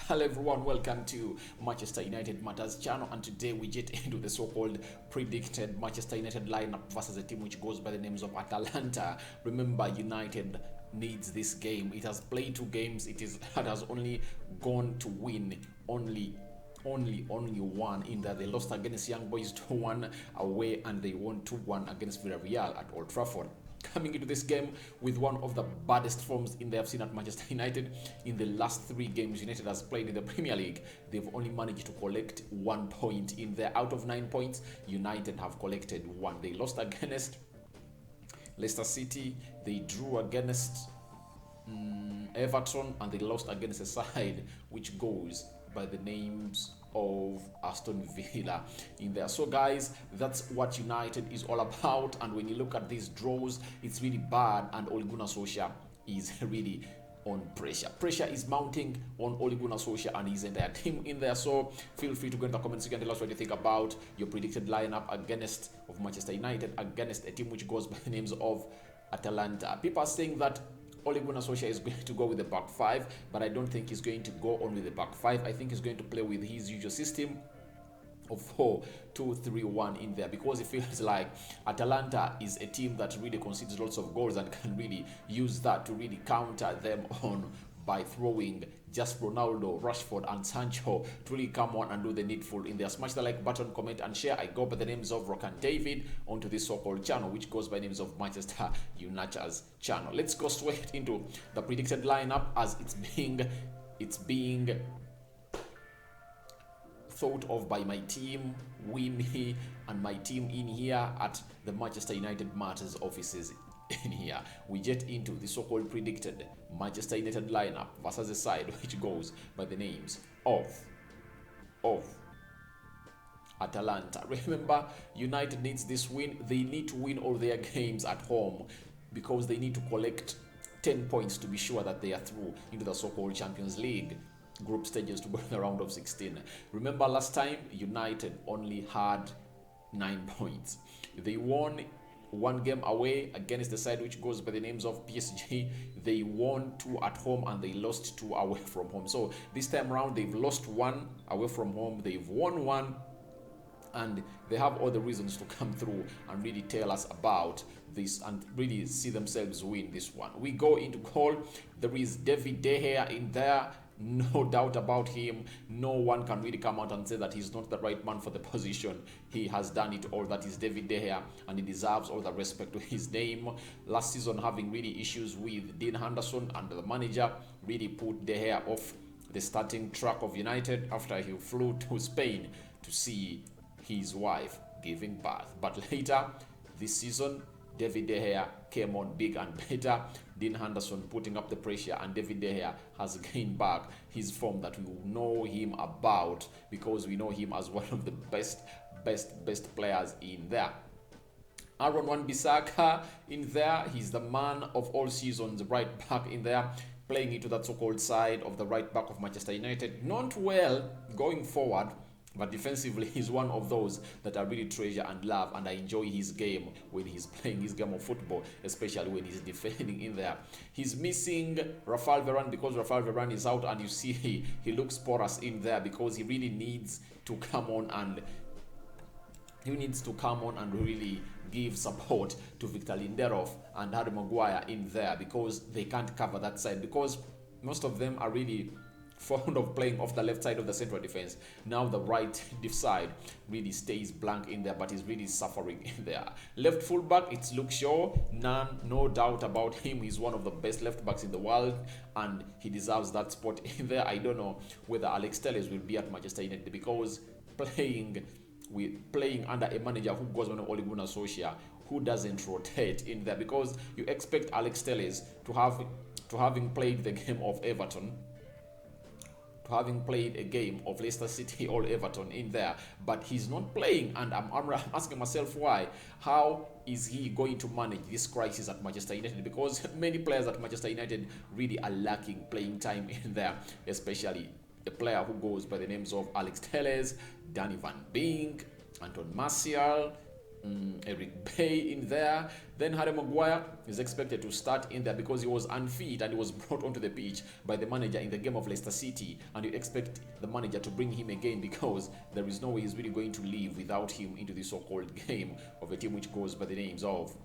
Hello everyone, welcome to Manchester United Matters channel, and today we get into the so-called predicted Manchester United lineup versus a team which goes by the names of Atalanta. Remember, United needs this game. It has played 2 games. It has only gone to win only one in that they lost against Young Boys 2-1 away, and they won 2-1 against Villarreal at Old Trafford. Coming into this game with one of the baddest forms they have seen at Manchester United. In the last 3 games United has played in the Premier League, they've only managed to collect 1 point in there. Out of 9 points, United have collected 1. They lost against Leicester City, they drew against Everton, and they lost against a side which goes by the names of Aston Villa in there. So guys, that's what United is all about, and when you look at these draws, it's really bad, and Ole Gunnar Solskjaer is really on pressure. Pressure is mounting on Ole Gunnar Solskjaer and his entire team in there. So feel free to go in the comments section and tell us what you think about your predicted lineup against of Manchester United against a team which goes by the names of Atalanta. People are saying that Ole Gunnar Solskjaer is going to go with the back 5, but I don't think he's going to go on with the back 5. I think he's going to play with his usual system of 4-2-3-1 in there, because it feels like Atalanta is a team that really concedes lots of goals and can really use that to really counter them on by throwing just Ronaldo, Rashford and Sancho to really come on and do the needful in there. Smash the like button, comment and share. I go by the names of Rock and David onto this so-called channel, which goes by names of Manchester United's channel. Let's go straight into the predicted lineup as it's being thought of by my team, Winnie, and my team in here at the Manchester United Matters offices. In here, we get into the so-called predicted Manchester United lineup versus a side which goes by the names of Atalanta. Remember, United needs this win. They need to win all their games at home because they need to collect 10 points to be sure that they are through into the so-called Champions League group stages to go in the round of 16. Remember, last time United only had 9 points. They won 1 game away against the side which goes by the names of PSG. They won 2 at home and they lost 2 away from home. So this time around, they've lost 1 away from home, they've won 1, and they have all the reasons to come through and really tell us about this and really see themselves win this one. We go into goal. There is David De Gea in there. No doubt about him. No one can really come out and say that he's not the right man for the position. He has done it all. That is David De Gea, and he deserves all the respect to his name. Last season, having really issues with Dean Henderson, and the manager really put De Gea off the starting track of United after he flew to Spain to see his wife giving birth. But later this season, David De Gea came on big and better. Dean Henderson putting up the pressure, and David De Gea has gained back his form that we know him about, because we know him as one of the best players in there. Aaron Wan-Bissaka in there. He's the man of all seasons, right back in there, playing into that so-called side of the right back of Manchester United. Not well going forward, but defensively, he's one of those that I really treasure and love, and I enjoy his game when he's playing his game of football, especially when he's defending in there. He's missing Rafael Varane because Rafael Varane is out, and you see he looks porous in there because he really needs to come on and really give support to Victor Lindelof and Harry Maguire in there, because they can't cover that side, because most of them are really fond of playing off the left side of the central defense. Now the right side really stays blank in there, but he's really suffering in there. Left fullback, it's Luke Shaw. No doubt about him. He's one of the best left backs in the world, and he deserves that spot in there. I don't know whether Alex Telles will be at Manchester United, because playing under a manager who goes on Ole Gunnar Solskjaer, who doesn't rotate in there, because you expect Alex Telles to having played the game of Everton, having played a game of Leicester City or Everton in there, but he's not playing, and I'm asking myself why. How is he going to manage this crisis at Manchester United? Because many players at Manchester United really are lacking playing time in there, especially a player who goes by the names of Alex Telles, Danny Van Beek, Anton Martial, Eric Bay in there. Then Harry Maguire is expected to start in there because he was unfit and he was brought onto the pitch by the manager in the game of Leicester City, and you expect the manager to bring him again because there is no way he's really going to leave without him into the so-called game of a team which goes by the names of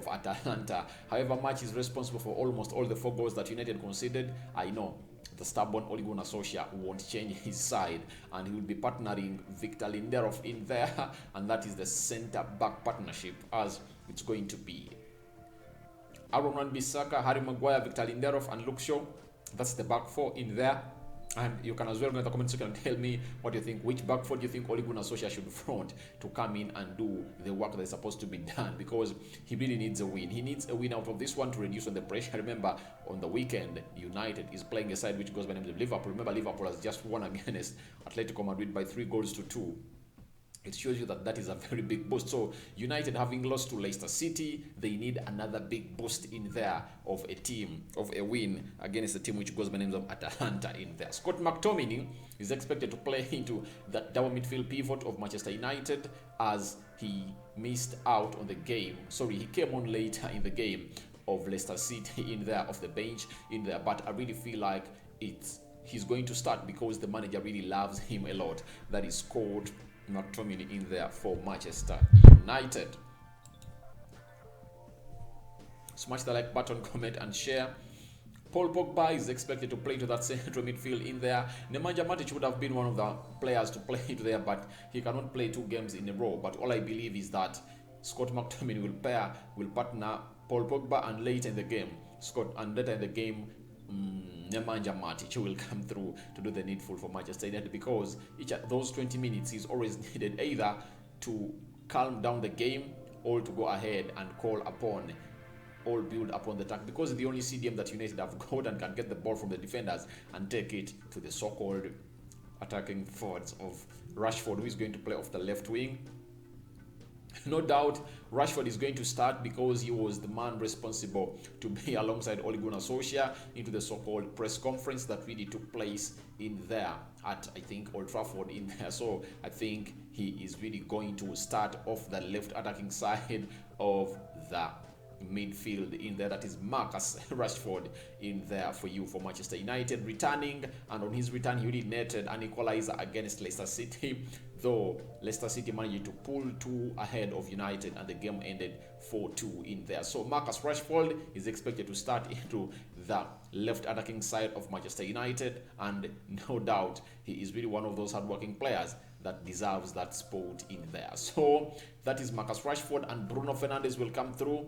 Atalanta. However much is responsible for almost all the 4 goals that United conceded, I know the stubborn Ole Gunnar Solskjaer won't change his side, and he will be partnering Victor Lindelof in there, and that is the centre-back partnership as it's going to be. Aaron Wan-Bissaka, Harry Maguire, Victor Lindelof, and Luke Shaw. That's the back 4 in there. And you can as well go in the comment section and tell me what you think. Which back 4 do you think Ole Gunnar Solskjaer should front to come in and do the work that is supposed to be done? Because he really needs a win. He needs a win out of this one to reduce on the pressure. Remember, on the weekend, United is playing a side which goes by the name of Liverpool. Remember, Liverpool has just won against Atletico Madrid by 3-2. It shows you that is a very big boost. So United, having lost to Leicester City, they need another big boost in there of a win against a team which goes by the name of Atalanta in there. Scott McTominay is expected to play into that double midfield pivot of Manchester United as he missed out on the game. Sorry, he came on later in the game of Leicester City in there, off the bench in there. But I really feel like he's going to start because the manager really loves him a lot. That is called McTominay in there for Manchester United. Smash the like button, comment and share. Paul Pogba is expected to play to that central midfield in there. Nemanja Matic would have been one of the players to play to there, but he cannot play 2 games in a row. But all I believe is that Scott McTominay will partner Paul Pogba, and later in the game, Nemanja Matic will come through to do the needful for Manchester United, because each of those 20 minutes is always needed either to calm down the game or to go ahead and build upon the attack, because the only CDM that United have got and can get the ball from the defenders and take it to the so-called attacking forwards of Rashford, who is going to play off the left wing. No doubt Rashford is going to start because he was the man responsible to be alongside Ole Gunnar Solskjaer into the so-called press conference that really took place in there at, I think, Old Trafford in there. So I think he is really going to start off the left attacking side of the midfield in there. That is Marcus Rashford in there for Manchester United, returning, and on his return he really netted an equalizer against Leicester City, though Leicester City managed to pull 2 ahead of United and the game ended 4-2 in there. So Marcus Rashford is expected to start into the left attacking side of Manchester United, and no doubt he is really one of those hardworking players that deserves that spot in there. So that is Marcus Rashford, and Bruno Fernandes will come through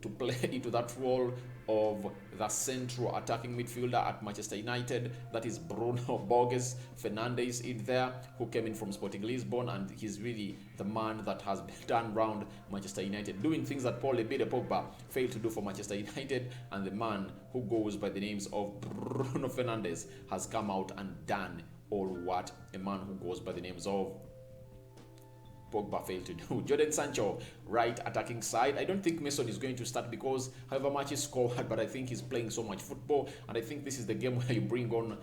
to play into that role of the central attacking midfielder at Manchester United. That is Bruno Borges Fernandes in there, who came in from Sporting Lisbon, and he's really the man that has turned around Manchester United, doing things that Paul Pogba failed to do for Manchester United, and the man who goes by the names of Bruno Fernandes has come out and done all what a man who goes by the names of Pogba failed to do. Jadon Sancho, right attacking side. I don't think Mason is going to start because however much he scored, but I think he's playing so much football, and I think this is the game where you bring on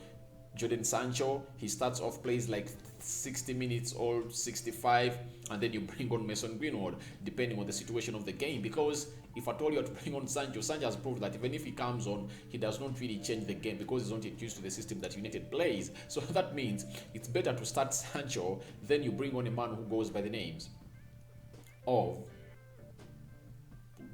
Jadon Sancho. He starts off, plays like 60 minutes or 65, and then you bring on Mason Greenwood depending on the situation of the game, because if I told you to bring on Sancho has proved that even if he comes on, he does not really change the game because he's not yet used to the system that United plays. So that means it's better to start Sancho, then you bring on a man who goes by the names of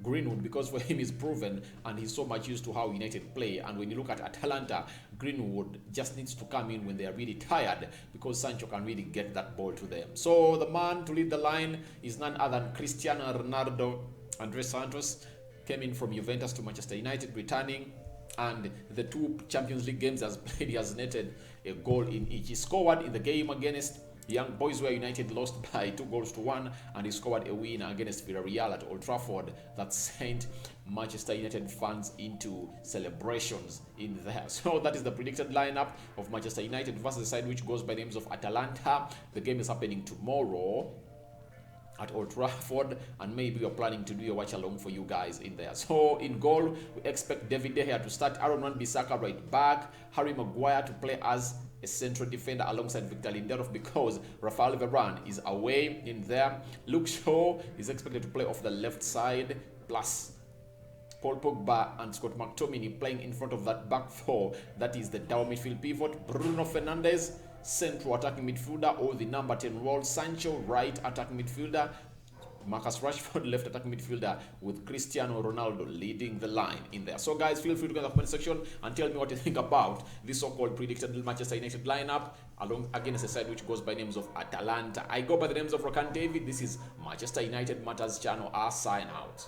Greenwood, because for him is proven and he's so much used to how United play. And when you look at Atalanta, Greenwood just needs to come in when they are really tired, because Sancho can really get that ball to them. So the man to lead the line is none other than Cristiano Ronaldo. Andres Santos came in from Juventus to Manchester United, returning, and the 2 Champions League games he has played, he has netted a goal in each. He scored in the game against Young Boys where United lost by 2-1, and he scored a win against Villarreal at Old Trafford that sent Manchester United fans into celebrations in there. So that is the predicted lineup of Manchester United versus the side which goes by the names of Atalanta. The game is happening tomorrow at Old Trafford, and maybe we're planning to do a watch along for you guys in there. So in goal, we expect David De Gea to start, Aaron Wan-Bissaka right back, Harry Maguire to play as a central defender alongside Victor Lindelof because Rafael Varane is away in there. Luke Shaw is expected to play off the left side, plus Paul Pogba and Scott McTominay playing in front of that back four. That is the down midfield pivot. Bruno Fernandes, central attacking midfielder, or the number 10 role. Sancho, right attacking midfielder. Marcus Rashford, left attacking midfielder, with Cristiano Ronaldo leading the line in there. So guys, feel free to go in the comment section and tell me what you think about this so-called predicted Manchester United lineup along against a side which goes by names of Atalanta. I go by the names of Rokan David. This is Manchester United Matters channel. I sign out.